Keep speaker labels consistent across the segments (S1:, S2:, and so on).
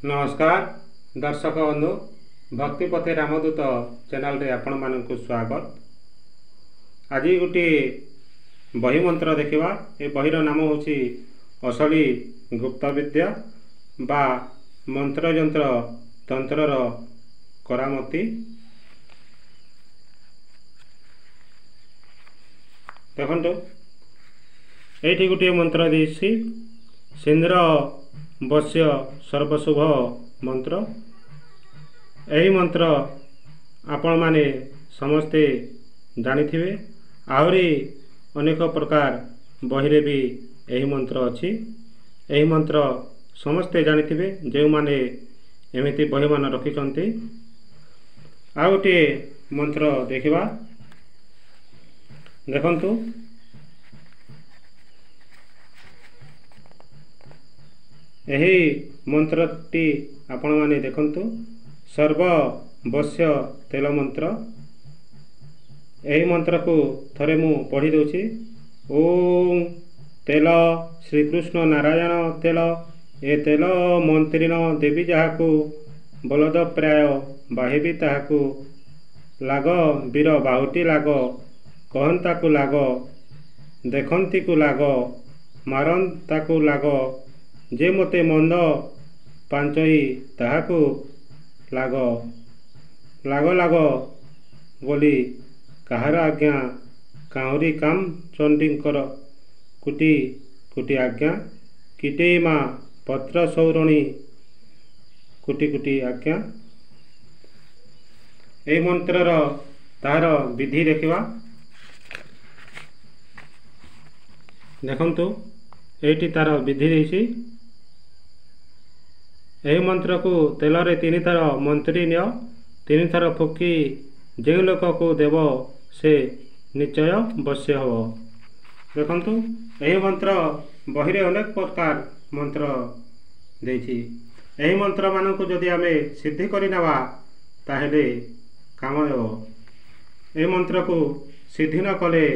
S1: नमस्कार दर्शक बंधु भक्ति पथे रामदूत चैनल रे आपण मानक स्वागत। आज गोटे बही मंत्र देखा। ये बहीर नाम हूँ असली गुप्त विद्या बा मंत्र यंत्र तंत्रर करामती। देखो ये गोटे मंत्र देसी सिंद्र वश्य सर्वशुभ मंत्र। यही मंत्र आपण माने समस्ते जानिथिबे। आहरी अनेक प्रकार बहिरे भी यही मंत्र अच्छी। यही मंत्र समस्ते जानिथिबे जो माने एमिति बही मान रखिछन्ति। आ गोटे मंत्र देखिबा। देखंतु यही मंत्रटी आपण माने देखंतु सर्व वश्य तेल मंत्र। यही मंत्र को थरे मु पढ़ी दउछि। ओम तेल श्रीकृष्ण नारायण तेल ए तेल मंत्रिण देवी जाहाकु बलद प्राय बाहेबी ताहाकु लाग वीर बाहुटी लाग कहंता को लाग देखंती को लाग मारंता को लाग जे मते मंद पांचई ताहाकु लाग लाग लाग बोली कहार आज्ञा काउरी काम चंडीकर कुटी कुटी आज्ञा किटे माँ पत्र सौरणी कुटी कुटी आज्ञा। ए मंत्रर तार विधि देखिबा। देखंतु एटी तार विधि देसी। यही मंत्र को तेल रे 3 थर मंत्री नियो 3 थर फुकी जो लोक को देव से निश्चय वश्य हो। देखंतु यही मंत्र बहिरे अनेक प्रकार मंत्र देछि। यही मंत्र मान को जदि आमे सिद्धि करि नवा ताहेले काम देव। यही मंत्र को सिद्धि न कले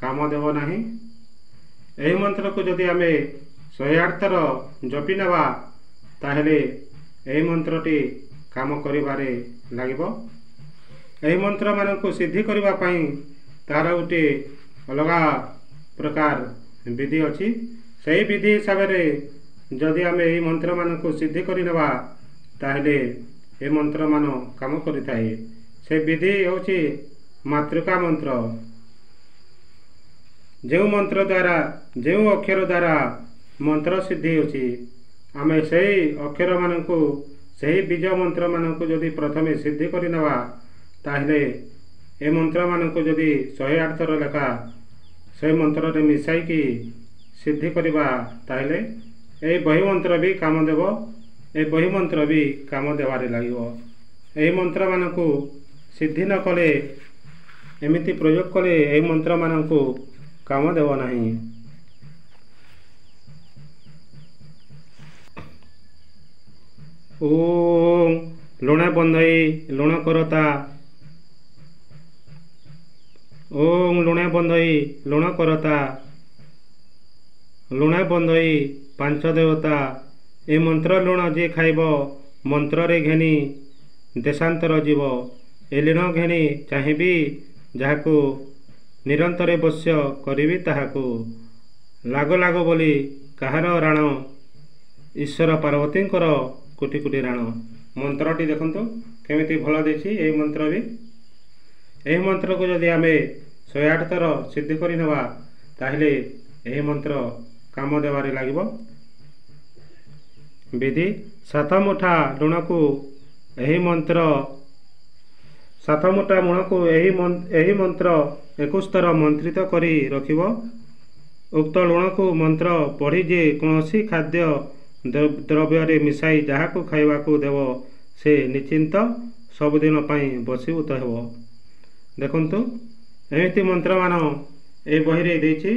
S1: काम देव नाही। यही मंत्र को जदि आमे 108 थर जपि नवा ताहेले यही मंत्रटी काम करिबारे लागिबो। यही मंत्र मान को सिद्धि करिबा पई तार गोटे अलगा प्रकार विधि अछि। सही विधि हिसाब रे जदि आमे यही मंत्र मान को सिद्धि करि नबा ताहेले ए मंत्र मान काम करिथाए। से विधि होछि मातृका मंत्र। जो मंत्र द्वारा जो अक्षर द्वारा मंत्र सिद्धि होछि आमे सही अक्षर मान को सही बीज मंत्र मान को जदि प्रथमे सिद्धि करि नवा ताहेले ए मंत्र मान को जदि 108 थर लेखा से मंत्र रे मिसाई की सिद्धि करिबा ताहेले ए बही मंत्र भी काम देव। ए बही मंत्र भी काम देवारे लागिवो। ए मंत्र मान को सिद्धि न कले एमिति प्रयोग कले ए मंत्र मान को काम देव नाही। ओम लुण बंधई लुण करता। ओम लुण बंधई लुण करता लुण बंधई 5 देवता। ए मंत्र लुण जे खाइब मंत्र रे घेनी देशांतर जीव। ए लुण घेनी चाहिबी जाहाकु निरंतर वश्य करिबी ताहाकु लाग लाग बोली कहार राण ईश्वर पार्वतींकर कोटि कोटि राण। मंत्रटी देखंतु केमिति भल देछि। एही मंत्र भी एही मंत्र को जदि आमे 108 थर सिद्धि करि नबा ताहेले एही मंत्र काम देवारे लागिबो। विधि 7 मुठा लुण को एही मंत्र 7 मुठा लुण को एही मंत्र 21 थर मंत्रित करी रखिबो। उक्त लुण को मंत्र पढ़ी जे कोनोसी खाद्य द्रव्य रे मिसाई जहाको खाइबाको देव से निश्चिंत सबुदिन पाई बसीभूत हेबो। देखंतु एमिति मंत्र मान ए बही रे देछि।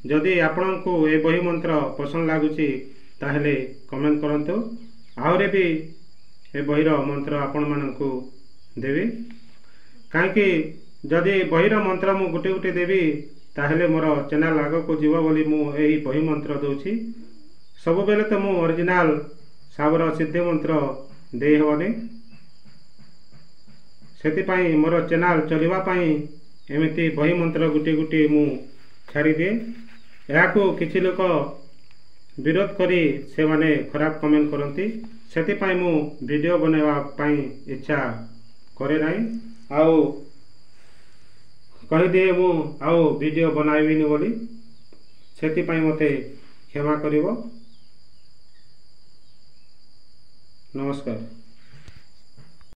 S1: जदि आपनको ए बही मंत्र पसंद लागुछि ताहेले कमेंट करंतु। आउरे भी ए बहीर मंत्र आपण मानकु देबी। काहेकि जदि बहीर मंत्र मु गुटे गुटे देबी ताहेले मोर चैनल आगो को जीव बोली मु एही बही मंत्र दउछि। सब बेले तो मु ओरिजिनल ସାବର ସିଦ୍ଧି ମନ୍ତ୍ର ଦେଇ ହେବନି। ସେଥିପାଇଁ ମୋର ଚ୍ୟାନେଲ୍ ଚଳିବା ପାଇଁ ଏମିତି ବହି ମନ୍ତ୍ର ଗୋଟିଏ ଗୋଟିଏ ମୁଁ ଛାଡ଼ିଦିଏ। ଏହାକୁ କିଛି ଲୋକ ବିରୋଧ କରି ସେମାନେ ଖରାପ କମେଣ୍ଟ କରନ୍ତି। ସେଥିପାଇଁ ମୁଁ ଭିଡ଼ିଓ ବନାଇବା ପାଇଁ ଇଚ୍ଛା କରେ ନାହିଁ, ଆଉ କହିଦିଏ ମୁଁ ଆଉ ଭିଡ଼ିଓ ବନାଇବିନି ବୋଲି। ସେଥିପାଇଁ ମୋତେ କ୍ଷମା କରିବ। ନମସ୍କାର।